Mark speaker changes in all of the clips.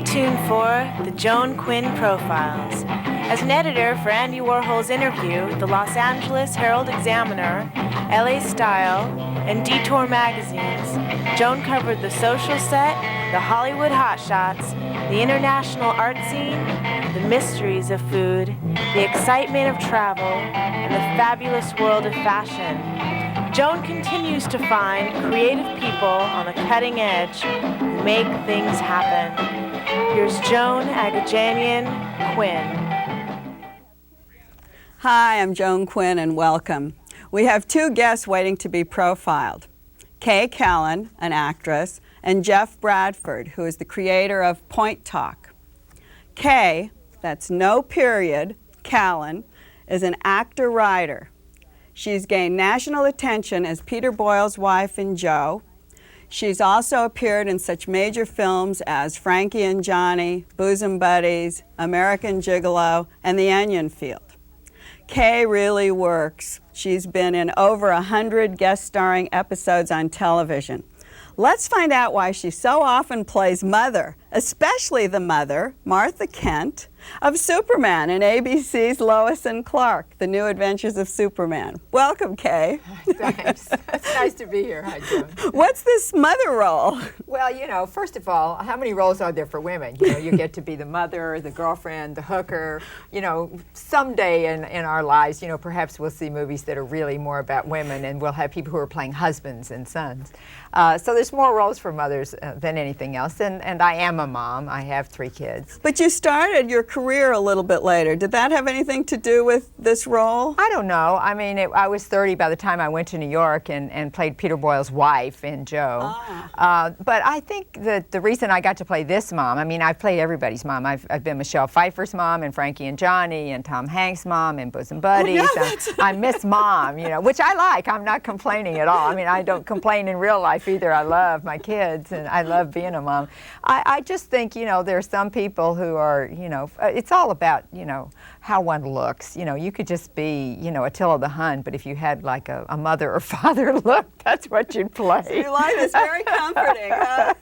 Speaker 1: tuned for the Joan Quinn Profiles. As an editor for Andy Warhol's Interview, the Los Angeles Herald-Examiner, LA Style, and Detour magazines, Joan covered the social set, the Hollywood hotshots, the international art scene, the mysteries of food, the excitement of travel, and the fabulous world of fashion. Joan continues to find creative people on the cutting edge who make things happen. Here's Joan Agajanian Quinn.
Speaker 2: Hi, I'm Joan Quinn and welcome. We have two guests waiting to be profiled. Callan, an actress, and Jeff Bradford, who is the creator of Point Talk. Kay, that's no period, Callan, is an actor-writer. She's gained national attention as Peter Boyle's wife in Joe. She's also appeared in such major films as Frankie and Johnny, Bosom Buddies, American Gigolo, and The Onion Field. Kay really works. She's been in over 100 guest starring episodes on television. Let's find out why she so often plays mother, especially the mother, Martha Kent, of Superman in ABC's Lois and Clark, The New Adventures of Superman. Welcome, Kay.
Speaker 3: Thanks. It's nice to be here. Hi, Joan.
Speaker 2: What's this mother role?
Speaker 3: Well, you know, first of all, how many roles are there for women? You know, you get to be the mother, the girlfriend, the hooker. You know, someday in our lives, you know, perhaps we'll see movies that are really more about women, and we'll have people who are playing husbands and sons. So there's more roles for mothers than anything else, and I am a mom. I have 3 kids.
Speaker 2: But you started your career a little bit later. Did that have anything to do with this role?
Speaker 3: I don't know. I mean, I was 30 by the time I went to New York and played Peter Boyle's wife in Joe. But I think that the reason I got to play this mom, I mean, I've played everybody's mom. I've been Michelle Pfeiffer's mom and Frankie and Johnny and Tom Hanks' mom and Bosom Buddies.
Speaker 2: Oh, no,
Speaker 3: I'm Miss Mom, you know, which I like. I'm not complaining at all. I mean, I don't complain in real life either. I love my kids and I love being a mom. I just think, you know, there are some people who are, you know, it's all about, you know, how one looks. You know, you could just be, you know, Attila the Hun, but if you had like a mother or father look, that's what you'd play.
Speaker 2: So you like this, very comforting, huh?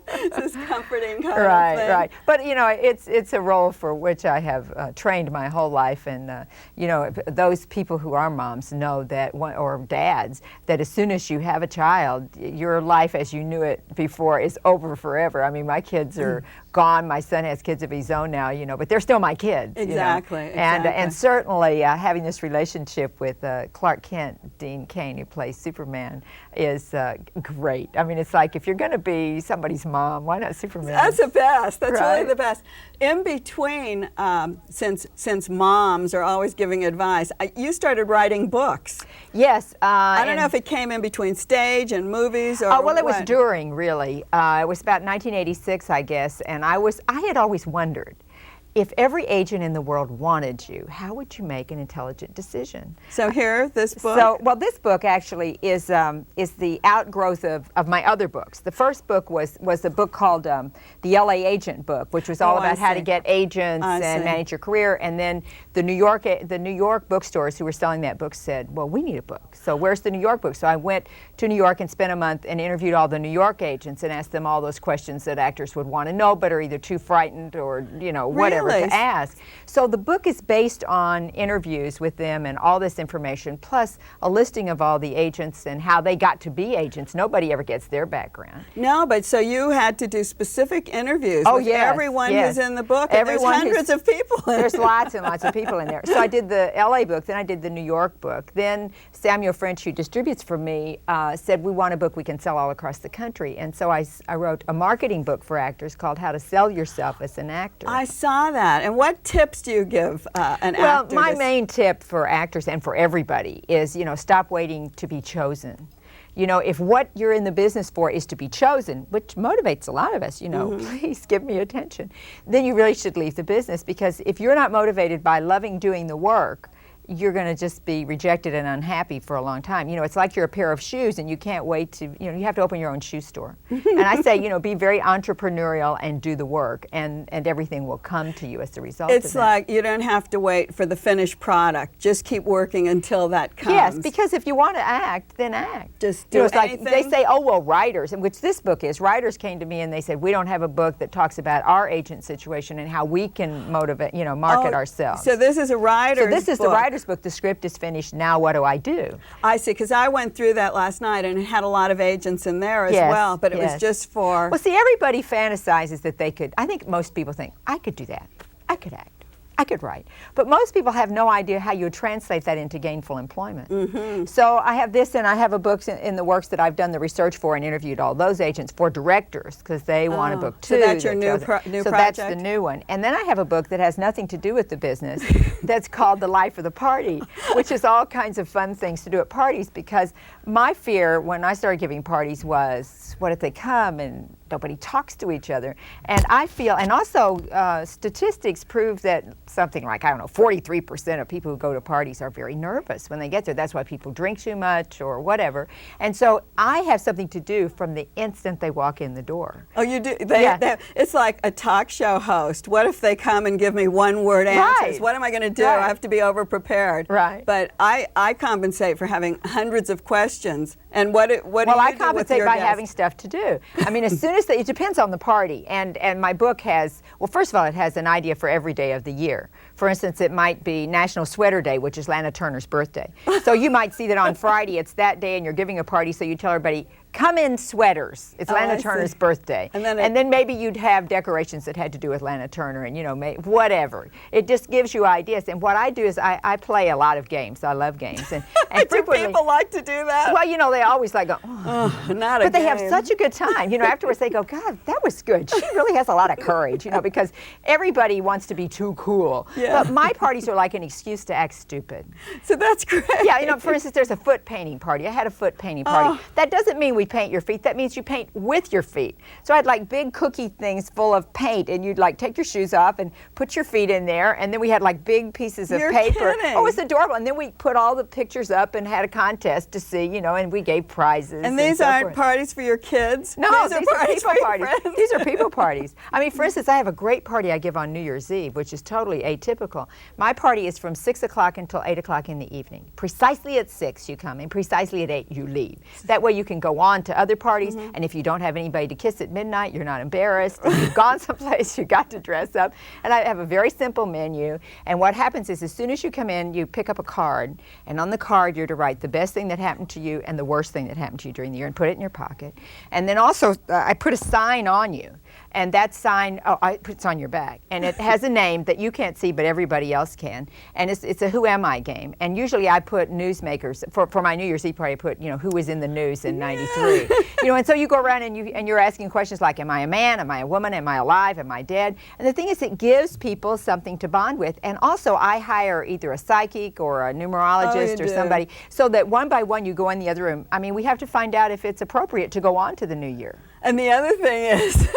Speaker 2: This is comforting kind
Speaker 3: right,
Speaker 2: of thing.
Speaker 3: Right. But, you know, it's a role for which I have trained my whole life. And, you know, those people who are moms know that, or dads, that as soon as you have a child, your life as you knew it before is over forever. I mean, my kids are gone. My son has kids of his own now, you know, but they're still my kids.
Speaker 2: Exactly.
Speaker 3: You know? And certainly having this relationship with Clark Kent, Dean Cain, who plays Superman, is great. I mean, it's like if you're going to be somebody's mom, why not Superman?
Speaker 2: That's the best. That's
Speaker 3: right?
Speaker 2: Really the best. In between, since moms are always giving advice, you started writing books.
Speaker 3: Yes.
Speaker 2: I don't know if it came in between stage and movies or
Speaker 3: well, it was
Speaker 2: what?
Speaker 3: during, really. It was about 1986, I guess, and I had always wondered, if every agent in the world wanted you, how would you make an intelligent decision?
Speaker 2: So here, this book?
Speaker 3: Well, this book actually is the outgrowth of my other books. The first book was a book called the LA Agent book, which was all about how to get agents and manage your career. And then the New York bookstores who were selling that book said, well, we need a book. So where's the New York book? So I went to New York and spent a month and interviewed all the New York agents and asked them all those questions that actors would want to know but are either too frightened or, you know, whatever.
Speaker 2: Really?
Speaker 3: To ask. So the book is based on interviews with them and all this information, plus a listing of all the agents and how they got to be agents. Nobody ever gets their background.
Speaker 2: No, but so you had to do specific interviews with everyone who's in the book, and there's hundreds of people in
Speaker 3: There's lots and lots of people in there. So I did the LA book, then I did the New York book. Then Samuel French, who distributes for me, said, we want a book we can sell all across the country. And so I wrote a marketing book for actors called How to Sell Yourself as an Actor.
Speaker 2: I saw that. And what tips do you give an actor?
Speaker 3: Well, my main tip for actors and for everybody is, you know, stop waiting to be chosen. You know, if what you're in the business for is to be chosen, which motivates a lot of us, you know, please give me attention, then you really should leave the business, because if you're not motivated by loving doing the work you're going to just be rejected and unhappy for a long time. You know, it's like you're a pair of shoes and you can't wait to, you know, you have to open your own shoe store. And I say, you know, be very entrepreneurial and do the work, and everything will come to you as a result of that.
Speaker 2: It's like you don't have to wait for the finished product. Just keep working until that comes.
Speaker 3: Yes, because if you want to act, then act.
Speaker 2: Just do anything.
Speaker 3: Like they say, oh, well, writers, and which this book is, writers came to me and they said, we don't have a book that talks about our agent situation and how we can motivate, you know, market ourselves.
Speaker 2: So this is a writer's book.
Speaker 3: So this is the writer's book. The script is finished. Now what do I do?
Speaker 2: I see, because I went through that last night and it had a lot of agents in there as well, but it was just for...
Speaker 3: Well, see, everybody fantasizes that they could, I think most people think, I could do that. I could act. I could write. But most people have no idea how you translate that into gainful employment. Mm-hmm. So I have this, and I have a book in the works that I've done the research for and interviewed all those agents for directors, because they want a book too.
Speaker 2: So that's your new project?
Speaker 3: So that's the new one. And then I have a book that has nothing to do with the business that's called The Life of the Party, which is all kinds of fun things to do at parties, because my fear when I started giving parties was, what if they come and nobody talks to each other? And I feel, and also statistics prove that something like, I don't know, 43% of people who go to parties are very nervous when they get there. That's why people drink too much or whatever. And so I have something to do from the instant they walk in the door.
Speaker 2: Oh, you do? It's like a talk show host. What if they come and give me one-word answers?
Speaker 3: Right.
Speaker 2: What am I going to do?
Speaker 3: Right.
Speaker 2: I have to be over-prepared.
Speaker 3: Right.
Speaker 2: But I compensate for having hundreds of questions. And what do you do with your
Speaker 3: Well, I compensate by
Speaker 2: guests?
Speaker 3: having stuff to do. I mean, as soon as it depends on the party. And my book has, well, first of all, it has an idea for every day of the year. For instance, it might be National Sweater Day, which is Lana Turner's birthday. So you might see that on Friday it's that day and you're giving a party, so you tell everybody, come in sweaters. It's Lana Turner's birthday. And then maybe you'd have decorations that had to do with Lana Turner and, you know, whatever. It just gives you ideas. And what I do is I play a lot of games. I love games. And
Speaker 2: do people like to do that?
Speaker 3: Well, you know, they always like go,
Speaker 2: not a
Speaker 3: but they
Speaker 2: game.
Speaker 3: have such a good time. You know, afterwards they go, God, that was good. She really has a lot of courage, you know, because everybody wants to be too cool.
Speaker 2: Yeah.
Speaker 3: But my parties are like an excuse to act stupid.
Speaker 2: So that's great.
Speaker 3: Yeah, you know, for instance, there's a foot painting party. I had a foot painting party. That doesn't mean we paint your feet. That means you paint with your feet. So I had like big cookie things full of paint, and you'd like take your shoes off and put your feet in there, and then we had like big pieces of paper.
Speaker 2: Kidding.
Speaker 3: Oh, it's adorable. And then we put all the pictures up and had a contest to see, you know, and we gave prizes.
Speaker 2: And these aren't parties for your kids?
Speaker 3: No,
Speaker 2: these are
Speaker 3: people parties.
Speaker 2: Friends.
Speaker 3: These are people parties. I mean, for instance, I have a great party I give on New Year's Eve, which is totally atypical. My party is from 6 o'clock until 8 o'clock in the evening. Precisely at 6 you come, and precisely at 8 you leave. That way you can go on to other parties, and if you don't have anybody to kiss at midnight, you're not embarrassed. If you've gone someplace, you got to dress up. And I have a very simple menu, and what happens is as soon as you come in, you pick up a card, and on the card you're to write the best thing that happened to you and the worst thing that happened to you during the year, and put it in your pocket. And then also, I put a sign on you. And that sign, it's on your back, and it has a name that you can't see, but everybody else can. And it's a Who Am I game. And usually I put newsmakers for my New Year's Eve party. I put, you know, who was in the news in '93. You know, and so you go around and you're asking questions like, am I a man? Am I a woman? Am I alive? Am I dead? And the thing is, it gives people something to bond with. And also, I hire either a psychic or a numerologist or somebody, so that one by one you go in the other room. I mean, we have to find out if it's appropriate to go on to the new year.
Speaker 2: And the other thing is,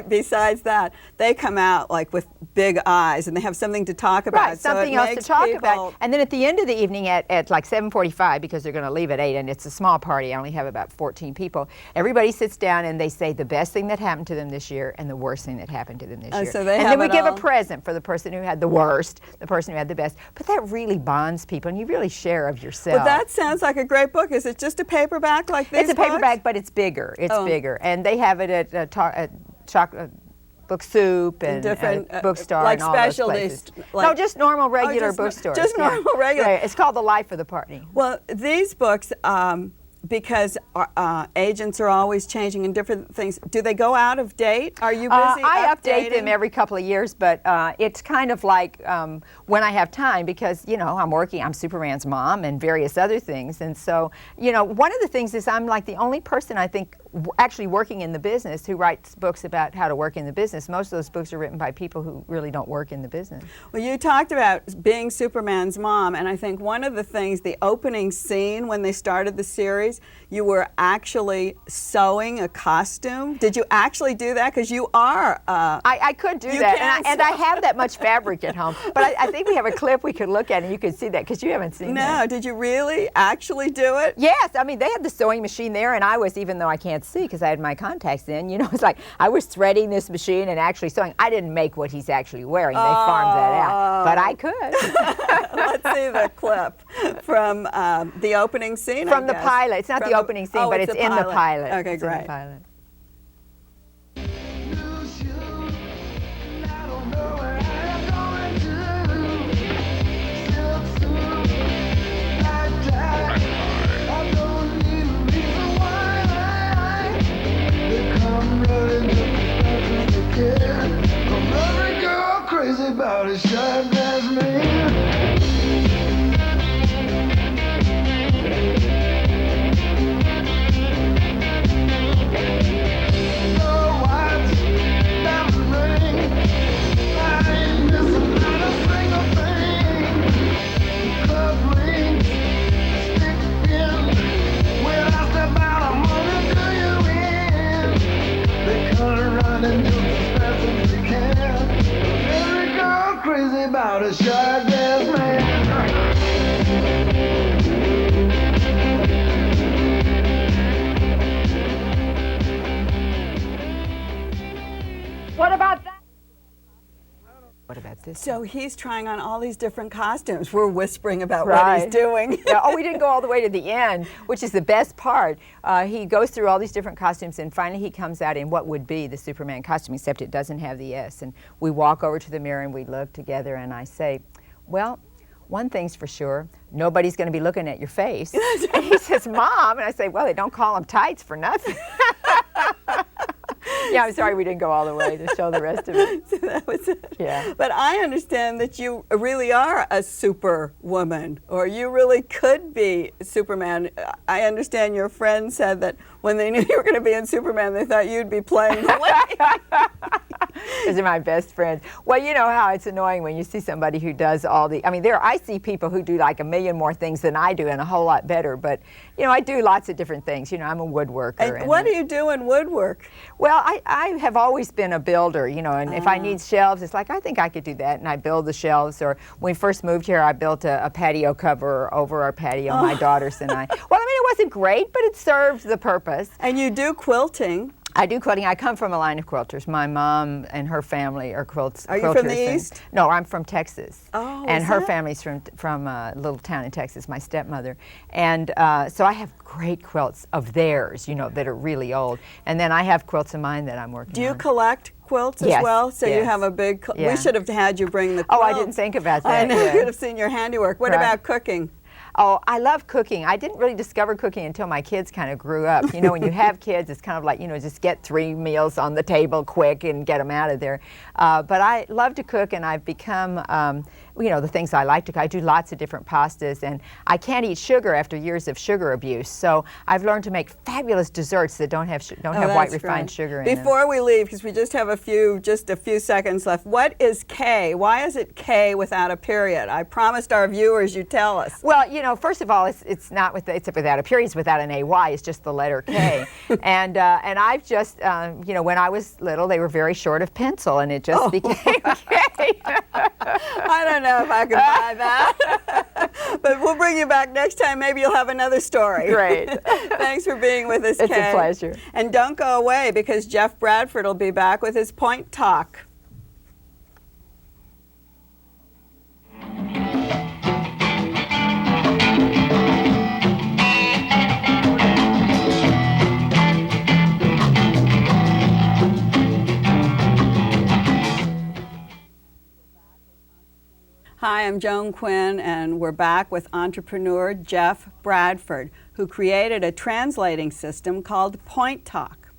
Speaker 2: besides that, they come out like with big eyes and they have something to talk about.
Speaker 3: Right, something else to talk about. And then at the end of the evening at like 7:45, because they're going to leave at 8, and it's a small party, I only have about 14 people, everybody sits down and they say the best thing that happened to them this year and the worst thing that happened to them this year.
Speaker 2: So
Speaker 3: and then we give a present for the person who had the worst, the person who had the best. But that really bonds people, and you really share of yourself.
Speaker 2: Well, that sounds like a great book. Is it just a paperback like these
Speaker 3: It's a paperback, but it's bigger. It's bigger. And they have it at Book Soup and
Speaker 2: different
Speaker 3: Bookstore
Speaker 2: like
Speaker 3: and all
Speaker 2: specialties.
Speaker 3: those places. No, just normal regular bookstores.
Speaker 2: Just normal regular.
Speaker 3: Right. It's called The Life of the Party.
Speaker 2: Well, these books, because agents are always changing and different things, do they go out of date? Are you busy
Speaker 3: I update
Speaker 2: updating?
Speaker 3: them every couple of years, but it's kind of like when I have time, because, you know, I'm Superman's mom and various other things. And so, you know, one of the things is I'm like the only person I think actually working in the business who writes books about how to work in the business. Most of those books are written by people who really don't work in the business.
Speaker 2: Well, you talked about being Superman's mom, and I think one of the things, the opening scene when they started the series, you were actually sewing a costume. Did you actually do that? Because you are.
Speaker 3: I could do that, and I have that much fabric at home. But I think we have a clip we could look at, and you could see that, because you haven't seen that.
Speaker 2: No, did you really actually do it?
Speaker 3: Yes, I mean, they had the sewing machine there, and I was, even though I can't see because I had my contacts in, you know, it's like I was threading this machine and actually sewing. I didn't make what he's actually wearing. They farmed that out, but I could.
Speaker 2: Let's see the clip from the opening scene.
Speaker 3: From the pilot. It's not the opening scene, but it's in the pilot.
Speaker 2: Okay,
Speaker 3: it's
Speaker 2: great.
Speaker 3: In the pilot.
Speaker 4: About a shot glass man. No watch, diamond ring. I ain't missing not a single thing. Club ring, stick in. When I step out, I'm gonna do you in. They come running just as fast as they can. Crazy about a shot glass man.
Speaker 3: What about that? What about this?
Speaker 2: So he's trying on all these different costumes. We're whispering about what he's doing.
Speaker 3: Yeah. Oh, we didn't go all the way to the end, which is the best part. He goes through all these different costumes, and finally he comes out in what would be the Superman costume, except it doesn't have the S. And we walk over to the mirror and we look together, and I say, well, one thing's for sure, nobody's going to be looking at your face. And he says, Mom, and I say, well, they don't call them tights for nothing. Yeah, I'm sorry we didn't go all the way to show the rest of it.
Speaker 2: So that was it.
Speaker 3: Yeah.
Speaker 2: But I understand that you really are a superwoman, or you really could be Superman. I understand your friend said that when they knew you were going to be in Superman, they thought you'd be playing the lead.
Speaker 3: Those are my best friends. Well, you know how it's annoying when you see somebody who does all the, I mean, I see people who do like a million more things than I do and a whole lot better, but, you know, I do lots of different things. You know, I'm a woodworker.
Speaker 2: And what do you do in woodwork?
Speaker 3: Well, I have always been a builder, you know, and if I need shelves, it's like, I think I could do that, and I build the shelves. Or when we first moved here, I built a patio cover over our patio, my daughters and I. Well, I mean, it wasn't great, but it served the purpose.
Speaker 2: And you do quilting.
Speaker 3: I do quilting. I come from a line of quilters. My mom and her family are quilters.
Speaker 2: Are you from the East?
Speaker 3: No, I'm from Texas.
Speaker 2: Oh,
Speaker 3: and her family's from a little town in Texas, my stepmother. And so I have great quilts of theirs, you know, that are really old. And then I have quilts of mine that I'm working on.
Speaker 2: Do you collect quilts as well? So you have a big, we should have had you bring the quilts.
Speaker 3: Oh, I didn't think about that.
Speaker 2: I know, you could have seen your handiwork. What about cooking?
Speaker 3: Oh, I love cooking. I didn't really discover cooking until my kids kind of grew up. You know, when you have kids, it's kind of like, you know, just get 3 meals on the table quick and get them out of there. But I love to cook, and I've become, you know, the things I like to cook. I do lots of different pastas, and I can't eat sugar after years of sugar abuse. So I've learned to make fabulous desserts that don't have white refined sugar in them.
Speaker 2: Before we leave, because we just have just a few seconds left, what is K? Why is it K without a period? I promised our viewers you'd tell us.
Speaker 3: Well, you know, first of all, it's not it's without a period, it's without an AY, it's just the letter K. and I've just, you know, when I was little, they were very short of pencil, and it just became K.
Speaker 2: I don't know if I can buy that. But we'll bring you back next time. Maybe you'll have another story.
Speaker 3: Great.
Speaker 2: Thanks for being with us,
Speaker 3: It's
Speaker 2: Kay.
Speaker 3: a pleasure.
Speaker 2: And don't go away, because Jeff Bradford will be back with his Point Talk. Hi, I'm Joan Quinn, and we're back with entrepreneur Jeff Bradford, who created a translating system called Point Talk.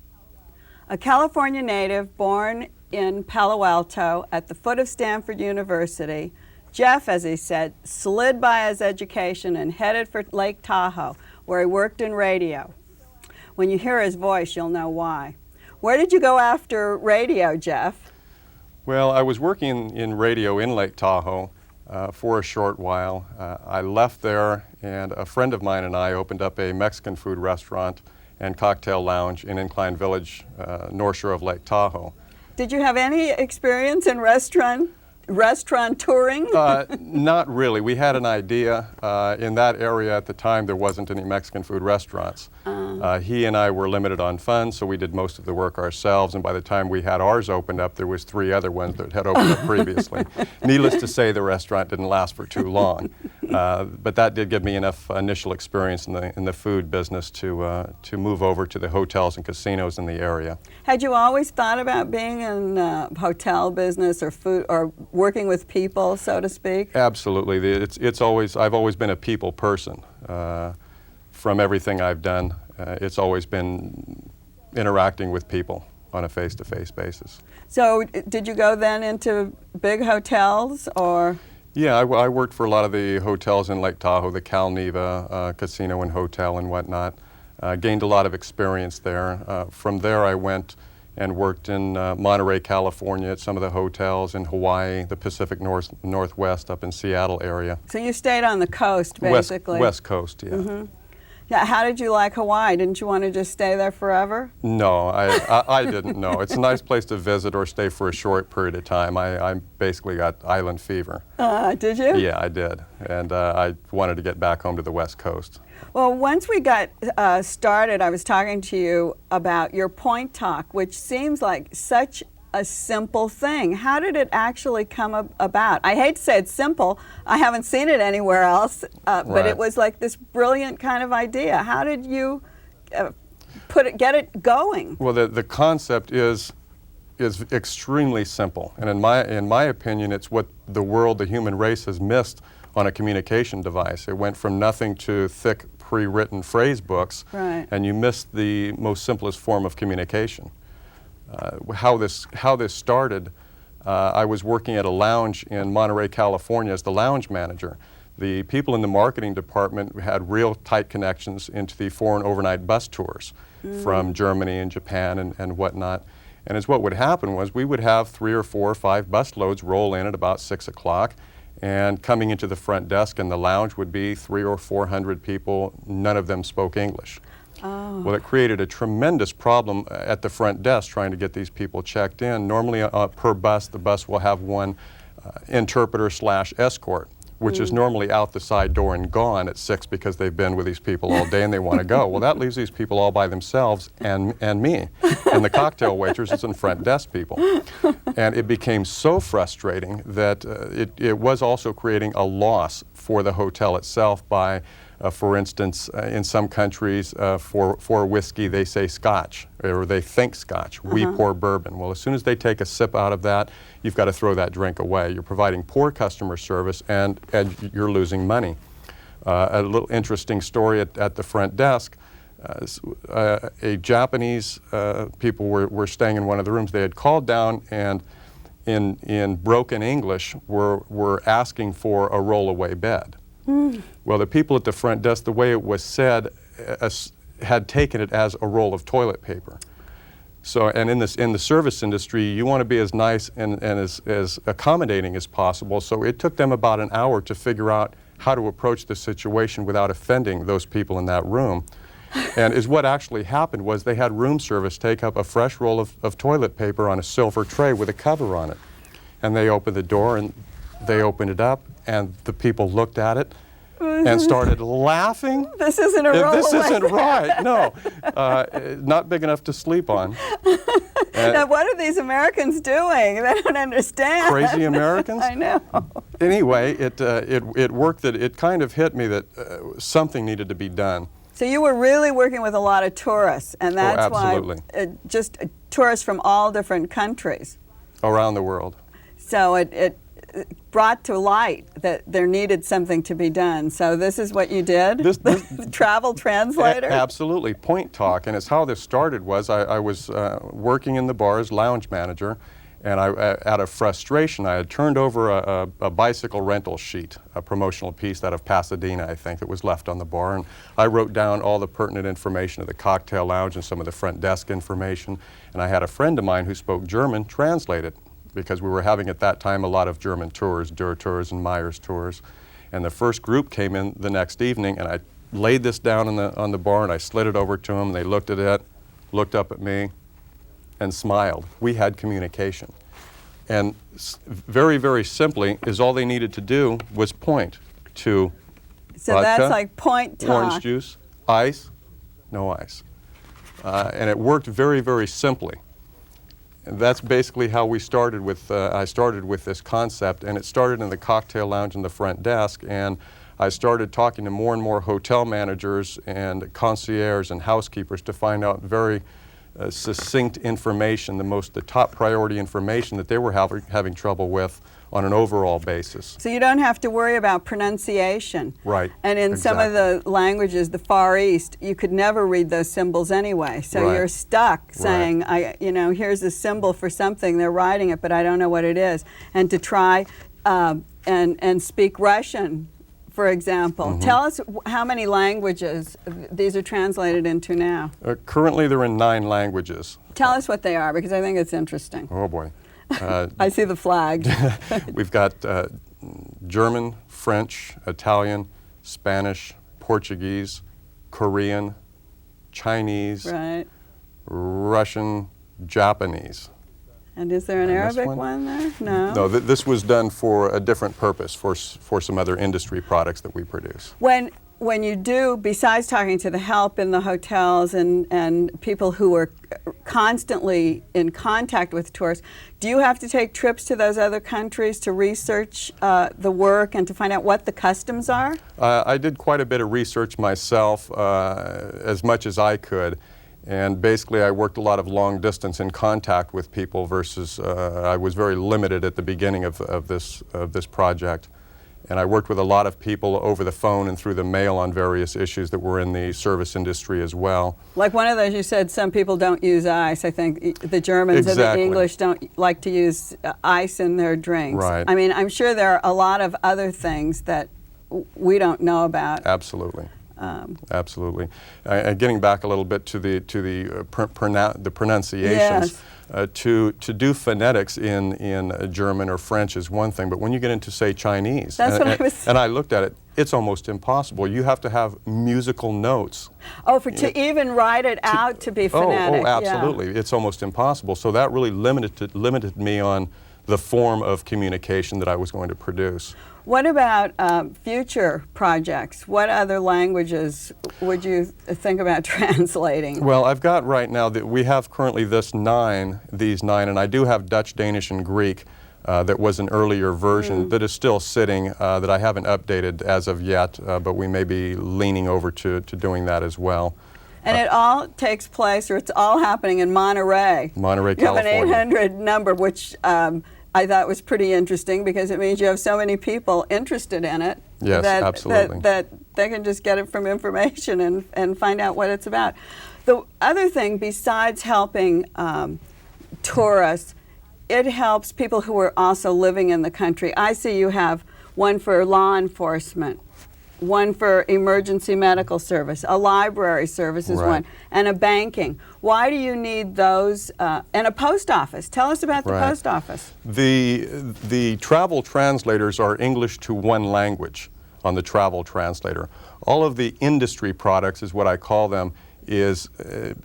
Speaker 2: A California native born in Palo Alto at the foot of Stanford University, Jeff, as he said, slid by his education and headed for Lake Tahoe, where he worked in radio. When you hear his voice, you'll know why. Where did you go after radio, Jeff?
Speaker 5: Well, I was working in radio in Lake Tahoe for a short while. I left there, and a friend of mine and I opened up a Mexican food restaurant and cocktail lounge in Incline Village, north shore of Lake Tahoe.
Speaker 2: Did you have any experience in restaurant touring?
Speaker 5: Not really. We had an idea. In that area at the time, there wasn't any Mexican food restaurants. He and I were limited on funds, so we did most of the work ourselves, and by the time we had ours opened up, there was 3 other ones that had opened up previously. Needless to say, the restaurant didn't last for too long, but that did give me enough initial experience in the food business to move over to the hotels and casinos in the area.
Speaker 2: Had you always thought about being in hotel business or food or working with people, so to speak?
Speaker 5: Absolutely. I've always been a people person. From everything I've done, it's always been interacting with people on a face-to-face basis.
Speaker 2: So did you go then into big hotels, or?
Speaker 5: Yeah, I worked for a lot of the hotels in Lake Tahoe, the Calneva Casino and Hotel and whatnot. Gained a lot of experience there. From there I went and worked in Monterey, California at some of the hotels, in Hawaii, the Pacific Northwest up in Seattle area.
Speaker 2: So you stayed on the coast, basically?
Speaker 5: West Coast, yeah.
Speaker 2: Mm-hmm. Yeah. How did you like Hawaii? Didn't you want to just stay there forever?
Speaker 5: No, I didn't know. It's a nice place to visit or stay for a short period of time. I basically got island fever.
Speaker 2: Did you?
Speaker 5: Yeah, I did. And I wanted to get back home to the West Coast.
Speaker 2: Well, once we got started, I was talking to you about your point talk, which seems like such a simple thing. How did it actually come about? I hate to say it's simple. I haven't seen it anywhere else, but it was like this brilliant kind of idea. How did you get it going?
Speaker 5: Well, the concept is extremely simple, and in my opinion, it's what the human race has missed on a communication device. It went from nothing to thick pre-written phrase books, and you missed the most simplest form of communication. How this started, I was working at a lounge in Monterey, California as the lounge manager. The people in the marketing department had real tight connections into the foreign overnight bus tours from Germany and Japan and whatnot. And as what would happen was we would have 3 or 4 or 5 bus loads roll in at about 6 o'clock, and coming into the front desk in the lounge would be 300 or 400 people. None of them spoke English.
Speaker 2: Oh.
Speaker 5: Well, it created a tremendous problem at the front desk trying to get these people checked in. Normally per bus, the bus will have one interpreter/escort, which is normally out the side door and gone at 6 because they've been with these people all day and they want to go. Well, that leaves these people all by themselves and me. And the cocktail waitresses and front desk people. And it became so frustrating that it was also creating a loss for the hotel itself by for instance, in some countries, for whiskey, they say Scotch, or they think Scotch. We pour bourbon. Well, as soon as they take a sip out of that, you've got to throw that drink away. You're providing poor customer service, and you're losing money. A little interesting story at the front desk. A Japanese people were staying in one of the rooms. They had called down and in broken English were asking for a roll-away bed. Well, the people at the front desk, the way it was said, had taken it as a roll of toilet paper. So, and in the service industry, you want to be as nice and as accommodating as possible. So it took them about an hour to figure out how to approach the situation without offending those people in that room. And what actually happened was they had room service take up a fresh roll of toilet paper on a silver tray with a cover on it. And they opened the door and they opened it up, and the people looked at it and started laughing.
Speaker 2: This isn't a roll.
Speaker 5: This isn't right. No, not big enough to sleep on.
Speaker 2: Now, what are these Americans doing? They don't understand.
Speaker 5: Crazy Americans.
Speaker 2: I know.
Speaker 5: Anyway, it worked. That it kind of hit me that something needed to be done.
Speaker 2: So you were really working with a lot of tourists, and that's
Speaker 5: absolutely.
Speaker 2: Why just tourists from all different countries
Speaker 5: around the world.
Speaker 2: So it brought to light that there needed something to be done. So this is what you did? The travel translator?
Speaker 5: Absolutely. Point talk. And it's how this started was I was working in the bar as lounge manager, And out of frustration, I had turned over a bicycle rental sheet, a promotional piece out of Pasadena, I think, that was left on the bar. And I wrote down all the pertinent information of the cocktail lounge and some of the front desk information. And I had a friend of mine who spoke German translate it, because we were having at that time a lot of German tours, Dur tours and Myers tours. And the first group came in the next evening, and I laid this down on the bar, and I slid it over to them. They looked at it, looked up at me, and smiled. We had communication. And very, very simply, is all they needed to do was point to
Speaker 2: so
Speaker 5: vodka,
Speaker 2: that's like point talk.
Speaker 5: Orange juice, ice, no ice. And it worked very, very simply. And that's basically how we started with, I started with this concept, and it started in the cocktail lounge in the front desk, and I started talking to more and more hotel managers and concierges and housekeepers to find out very succinct information, the top priority information that they were having trouble with on an overall basis.
Speaker 2: So you don't have to worry about pronunciation.
Speaker 5: Right.
Speaker 2: And in some of the languages, the Far East, you could never read those symbols anyway. So
Speaker 5: Right.
Speaker 2: you're stuck saying,
Speaker 5: Right.
Speaker 2: here's a symbol for something, they're writing it, but I don't know what it is. And to try and speak Russian, for example.
Speaker 5: Mm-hmm.
Speaker 2: Tell us how many languages these are translated into now.
Speaker 5: Currently they're in 9 languages.
Speaker 2: Tell us what they are, because I think it's interesting.
Speaker 5: Oh boy.
Speaker 2: I see the flag.
Speaker 5: We've got German, French, Italian, Spanish, Portuguese, Korean, Chinese,
Speaker 2: Right.
Speaker 5: Russian, Japanese.
Speaker 2: And is there an
Speaker 5: I missed
Speaker 2: Arabic one there? No.
Speaker 5: No, this was done for a different purpose, for some other industry products that we produce.
Speaker 2: When you do, besides talking to the help in the hotels and people who are constantly in contact with tourists, do you have to take trips to those other countries to research the work and to find out what the customs are?
Speaker 5: I did quite a bit of research myself, as much as I could. And basically, I worked a lot of long distance in contact with people versus I was very limited at the beginning of this project. And I worked with a lot of people over the phone and through the mail on various issues that were in the service industry as well.
Speaker 2: Like one of those, you said some people don't use ice. I think the Germans and the English don't like to use ice in their drinks.
Speaker 5: Right.
Speaker 2: I mean, I'm sure there are a lot of other things that we don't know about.
Speaker 5: Absolutely. Absolutely. Getting back a little bit to the pronunciations,
Speaker 2: yes.
Speaker 5: To do phonetics in German or French is one thing, but when you get into, say, Chinese,
Speaker 2: That's what I was...
Speaker 5: and I looked at it, it's almost impossible. You have to have musical notes.
Speaker 2: Oh, to even write it out to be phonetic.
Speaker 5: Oh, absolutely. Yeah. It's almost impossible. So that really limited me on the form of communication that I was going to produce.
Speaker 2: What about future projects? What other languages would you think about translating?
Speaker 5: Well, I've got right now that we have currently these nine, and I do have Dutch, Danish, and Greek that was an earlier version that is still sitting that I haven't updated as of yet, but we may be leaning over to doing that as well.
Speaker 2: And it all takes place, or it's all happening in Monterey.
Speaker 5: Monterey,
Speaker 2: you
Speaker 5: California.
Speaker 2: You have an 800 number, which I thought was pretty interesting because it means you have so many people interested in it.
Speaker 5: Yes, absolutely.
Speaker 2: That they can just get it from information and find out what it's about. The other thing, besides helping tourists, it helps people who are also living in the country. I see you have one for law enforcement, one for emergency medical service, a library service is one, and a banking. Why do you need those, and a post office? Tell us about the post office.
Speaker 5: The travel translators are English to one language on the travel translator. All of the industry products is what I call them, is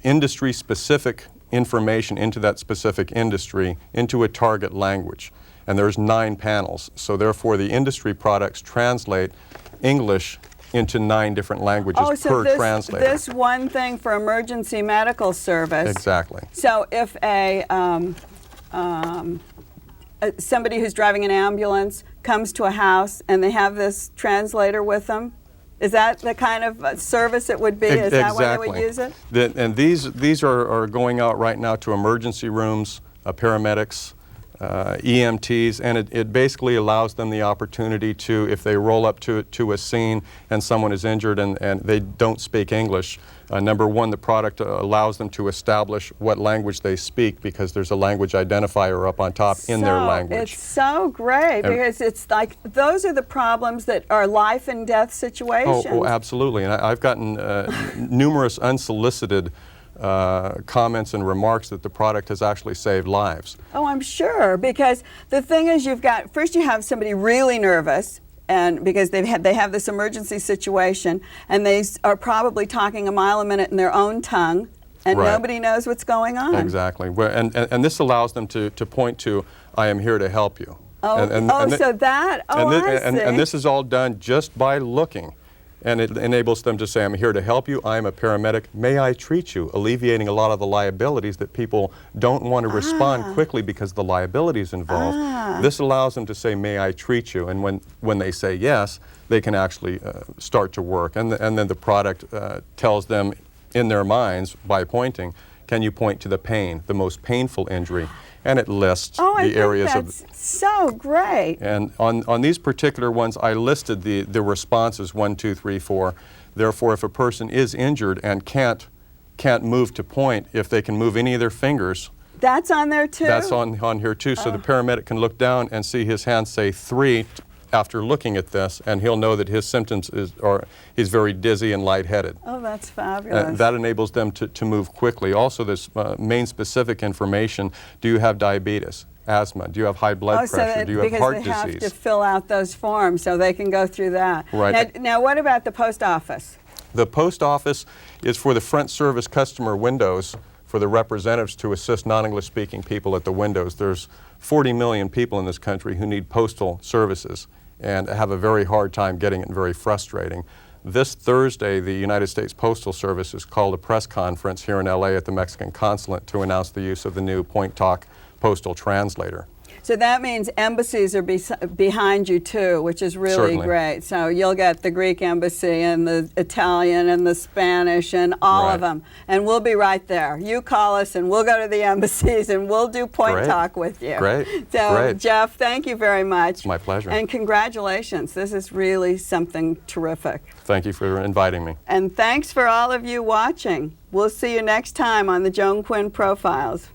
Speaker 5: industry-specific information into that specific industry into a target language. And there's 9 panels, so therefore the industry products translate English into 9 different languages per translator.
Speaker 2: This one thing for emergency medical service.
Speaker 5: Exactly.
Speaker 2: So if somebody who's driving an ambulance comes to a house and they have this translator with them, is that the kind of service it would be? Is that why they would use it?
Speaker 5: And these are going out right now to emergency rooms, paramedics, EMTs, and it basically allows them the opportunity to, if they roll up to a scene and someone is injured and they don't speak English, number one, the product allows them to establish what language they speak, because there's a language identifier up on top in their language.
Speaker 2: It's so great, because it's like those are the problems that are life and death situations.
Speaker 5: Oh, absolutely. And I've gotten numerous unsolicited comments and remarks that the product has actually saved lives.
Speaker 2: Oh, I'm sure, because the thing is, first you have somebody really nervous, and because they have this emergency situation, and they are probably talking a mile a minute in their own tongue, and nobody knows what's going on.
Speaker 5: Exactly. And this allows them to point to, I am here to help you.
Speaker 2: Oh,
Speaker 5: and this is all done just by looking. And it enables them to say, I'm here to help you, I'm a paramedic, may I treat you? Alleviating a lot of the liabilities that people don't want to respond quickly because the liabilities involved. This allows them to say, may I treat you? And when they say yes, they can actually start to work. And then the product tells them in their minds, by pointing, can you point to the pain, the most painful injury? And it lists the areas of.
Speaker 2: That's so great.
Speaker 5: And on these particular ones, I listed the responses 1, 2, 3, 4. Therefore, if a person is injured and can't move to point, if they can move any of their fingers.
Speaker 2: That's on there too?
Speaker 5: That's on here too. So the paramedic can look down and see his hand say 3 after looking at this, and he'll know that his symptoms he's very dizzy and lightheaded.
Speaker 2: Oh, that's fabulous.
Speaker 5: That enables them to move quickly. Also, this main specific information, do you have diabetes, asthma, do you have high blood pressure, do you have heart disease?
Speaker 2: Because they have to fill out those forms, so they can go through that.
Speaker 5: Right.
Speaker 2: Now what about the post office?
Speaker 5: The post office is for the front service customer windows, for the representatives to assist non-English speaking people at the windows. There's 40 million people in this country who need postal services and have a very hard time getting it, and very frustrating. This Thursday, the United States Postal Service has called a press conference here in LA at the Mexican consulate to announce the use of the new Point Talk postal translator.
Speaker 2: So that means embassies are behind you too, which is really
Speaker 5: Certainly.
Speaker 2: great. So you'll get the Greek embassy and the Italian and the Spanish and all of them. And we'll be right there. You call us and we'll go to the embassies and we'll do Point Talk with you.
Speaker 5: Great.
Speaker 2: So
Speaker 5: Great.
Speaker 2: Jeff, thank you very much.
Speaker 5: It's my pleasure.
Speaker 2: And congratulations. This is really something terrific.
Speaker 5: Thank you for inviting me.
Speaker 2: And thanks for all of you watching. We'll see you next time on the Joan Quinn Profiles.